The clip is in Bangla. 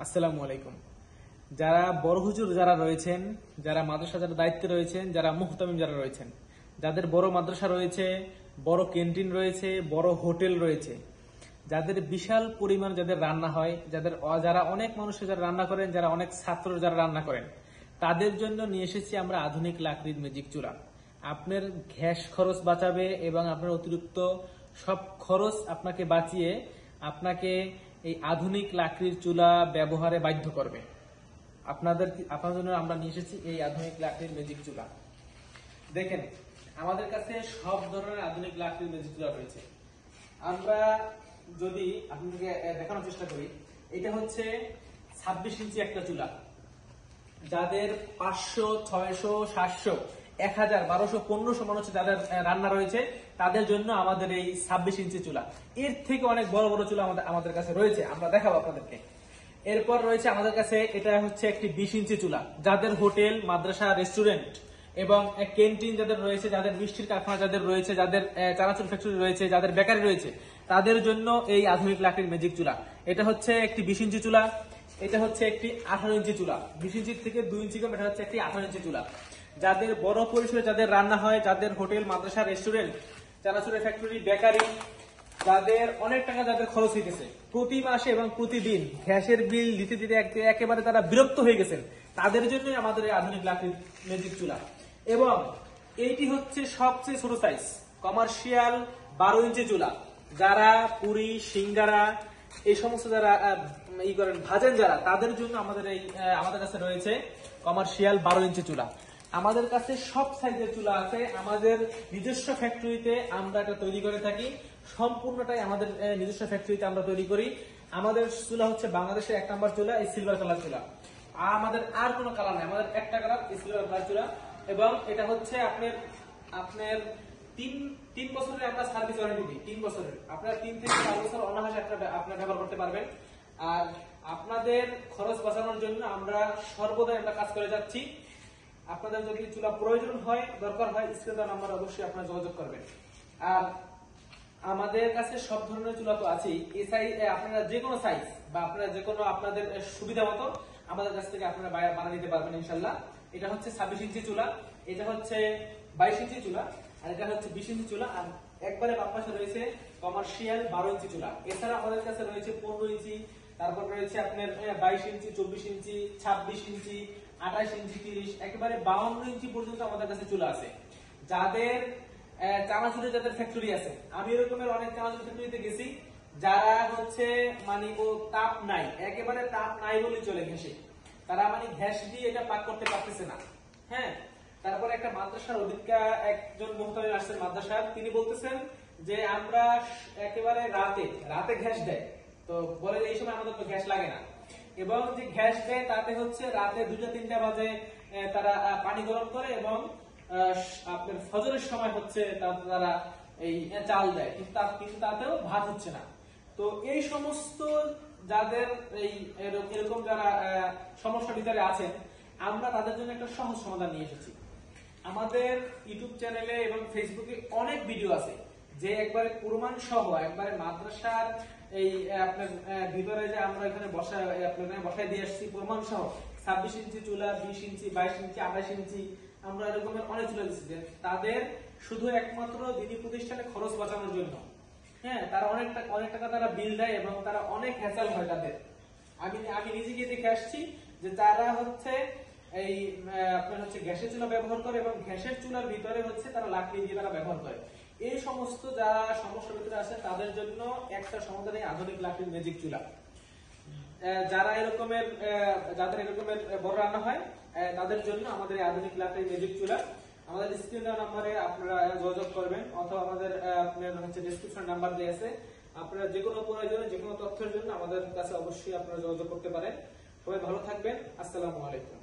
আসসালামু আলাইকুম। যারা বড় হুজুর যারা রয়েছেন, যারা মাদ্রাসা যারা দায়িত্বে রয়েছেন, যারা মুহতামিম যারা রয়েছেন, যাদের বড় মাদ্রাসা রয়েছে, বড় ক্যান্টিন রয়েছে, বড় হোটেল রয়েছে, যাদের বিশাল পরিমাণ যাদের রান্না হয়, যারা অনেক মানুষের যারা রান্না করেন, যারা অনেক ছাত্র যারা রান্না করেন, তাদের জন্য নিয়ে এসেছি আমরা আধুনিক লাকড়ির ম্যাজিক চুলা। আপনার গ্যাস খরচ বাঁচাবে এবং আপনার অতিরিক্ত সব খরচ আপনাকে বাঁচিয়ে আপনাকে এই আধুনিক লাকড়ির চুলা ব্যবহারে বাধ্য করবে। আপনার জন্য আমরা নিয়ে এসেছি এই আধুনিক লাকড়ির ম্যাজিক চুলা। দেখেন, আমাদের কাছে সব ধরনের আধুনিক লাকড়ির ম্যাজিক চুলা রয়েছে। আমরা যদি আপনাদেরকে দেখানোর চেষ্টা করি, এটা হচ্ছে 26 ইঞ্চি একটা চুলা। যাদের 500, 600, 700, 1000, 1200, 1500 মানুষ যাদের রান্না রয়েছে, তাদের জন্য আমাদের এই 26 ইঞ্চি চুলা। এর থেকে অনেক বড় বড় চুলা আমাদের কাছে রয়েছে, আমরা দেখাবো আপনাদেরকে। এরপর রয়েছে আমাদের কাছে, এটা হচ্ছে একটি 20 ইঞ্চি চুলা। যাদের হোটেল, মাদ্রাসা, রেস্টুরেন্ট এবং ক্যান্টিন যাদের রয়েছে, যাদের মিষ্টির কারখানা যাদের রয়েছে, যাদের চানাচুর ফ্যাক্টরি রয়েছে, যাদের বেকারি রয়েছে, তাদের জন্য এই আধুনিক লাকড়ির ম্যাজিক চুলা। এটা হচ্ছে একটি 20 ইঞ্চি চুলা। এটা হচ্ছে একটি 18 ইঞ্চি চুলা। 20 ইঞ্চি থেকে 2 ইঞ্চি কম, এটা হচ্ছে একটি 18 ইঞ্চি চুলা। যাদের বড় পরিসরে যাদের রান্না হয়, যাদের হোটেল, মাদ্রাসা, রেস্টুরেন্ট, চানাচুরের ফ্যাক্টরি, বেকারি, যাদের অনেক টাকা যাদের খরচ হইতেছে প্রতি মাসে এবং প্রতিদিন গ্যাসের বিল দিতে দিতে একেবারে তারা বিরক্ত হয়ে গেছেন, তাদের জন্যই আমাদের এই আধুনিক লাকড়ির ম্যাজিক চুলা। এবং এইটি হচ্ছে সবচেয়ে ছোট সাইজ, কমার্শিয়াল 12 ইঞ্চি চুলা। যারা পুরি, সিঙ্গারা এই সমস্ত যারা করেন, ভাজেন যারা, তাদের জন্য আমাদের কাছে রয়েছে কমার্শিয়াল 12 ইঞ্চি চুলা। আমাদের কাছে সব সাইজের চুলা আছে। আমাদের নিজস্ব ফ্যাক্টরিতে আমরা এটা তৈরি করে থাকি। সম্পূর্ণটাই আমাদের নিজস্ব ফ্যাক্টরিতে আমরা তৈরি করি। আমাদের চুলা হচ্ছে বাংলাদেশের 1 নম্বর চুলা, এই সিলভার কালার চুলা। আমাদের আর কোনো কালার নাই, আমাদের একটা কালার, এই সিলভার কালার চুলা। এবং এটা হচ্ছে আপনার 3 বছরের আমরা সার্ভিস ওয়ারেন্টি দিই। 3 বছরের, আপনারা 3 থেকে 4 বছর অনায়াসে আপনারা ব্যবহার করতে পারবেন। আর আপনাদের খরচ বাঁচানোর জন্য আমরা সর্বদাই কাজ করে যাচ্ছি। আপনাদের যদি চুলা প্রয়োজন হয়, দরকার হয়, স্ক্রিনে নাম্বার অবশ্যই আপনারা যোগাযোগ করবেন। আর আমাদের কাছে সব ধরনের চুলা তো আছেই। এই সাইজ আপনারা যে কোনো সাইজ বা আপনারা যে কোনো আপনাদের সুবিধা মতো আমাদের কাছ থেকে আপনারা বানিয়ে নিতে পারবেন ইনশাল্লাহ। এটা হচ্ছে 26 ইঞ্চি চুলা, এটা হচ্ছে 22 ইঞ্চি চুলা, আর এটা হচ্ছে 20 ইঞ্চি চুলা। আর একবারে বাম পাশে রয়েছে কমার্শিয়াল 12 ইঞ্চি চুলা। এছাড়া আমাদের কাছে রয়েছে 15 ইঞ্চি, তারপর রয়েছে আপনার 22 ইঞ্চি, 24 ইঞ্চি, 26 ইঞ্চি, 28 ইঞ্চি, 30, একেবারে 52 ইঞ্চি পর্যন্ত আমাদের কাছে চুলা আছে। যাদের চানাচুরের যাদের ফ্যাক্টরি আছে, আমি এরকমের অনেক চানাচুর ফ্যাক্টরিতে গেছি, যারা হচ্ছে ও তাপ নাই, একেবারে তাপ নাই বলেই চলে ঘেসে, তারা গ্যাস দিয়ে এটা পাক করতে পারতেছে না। হ্যাঁ, তারপরে একটা মাদ্রাসার অধিকা একজন মুহতামিম আসছেন মাদ্রাসার, তিনি বলতেছেন যে আমরা একেবারে রাতে গ্যাস দেয়, তো বলে এই সময় আমাদের তো গ্যাস লাগে না। এবং যে গ্যাস দেয় তাতে হচ্ছে রাতে 2টা-3টা বাজে তারা পানি গরম করে এবং আপনার ফজরের সময় হচ্ছে তারা এই চাল দেয়, কিন্তু তাতেও ভাত হচ্ছে না। তো এই সমস্ত যাদের এরকম যারা সমস্যার ভিতরে আছেন, আমরা তাদের জন্য একটা সহজ সমাধান নিয়ে এসেছি। আমাদের ইউটিউব চ্যানেলে এবং ফেসবুকে অনেক ভিডিও আছে, যে একবারে প্রমাণ সহ, একবারে মাদ্রাসার আপনার ভিতরে যে আমরা এখানে বসায় দিয়ে আসছি প্রমাণ সহ, 26 ইঞ্চি চুলা, 20 ইঞ্চি, 22 ইঞ্চি, 28 ইঞ্চি, আমরা এরকমের অনেক চুলা দিচ্ছি। তাদের শুধু একমাত্র দিনী প্রতিষ্ঠানে খরচ বাঁচানোর জন্য। হ্যাঁ, তারা অনেক টাকা তারা বিল দেয় এবং তারা অনেক হ্যাসেল হয় তাদের। আমি নিজে গিয়ে দেখে আসছি যে তারা হচ্ছে আপনার হচ্ছে গ্যাসের চুলা ব্যবহার করে এবং গ্যাসের চুলার ভিতরে হচ্ছে তারা লাকড়ি দিয়ে তারা ব্যবহার করে। এই সমস্ত যারা সমস্যার ভিতরে আছে তাদের জন্য একটা সমাধান এই আধুনিক লাকড়ির ম্যাজিক চুলা। যাদের এরকমের বড় রান্না হয়, তাদের জন্য আমাদের এই আধুনিক লাকড়ির ম্যাজিক চুলা। আমাদের স্ক্রিন দেওয়া নাম্বারে আপনারা যোগাযোগ করবেন, অথবা আমাদের আপনার হচ্ছে ডেসক্রিপশন নাম্বার দেওয়া আছে। আপনারা যে কোনো প্রয়োজনে, যে কোনো তথ্যের জন্য আমাদের কাছে অবশ্যই আপনারা যোগাযোগ করতে পারেন। সবাই ভালো থাকবেন। আসসালামু আলাইকুম।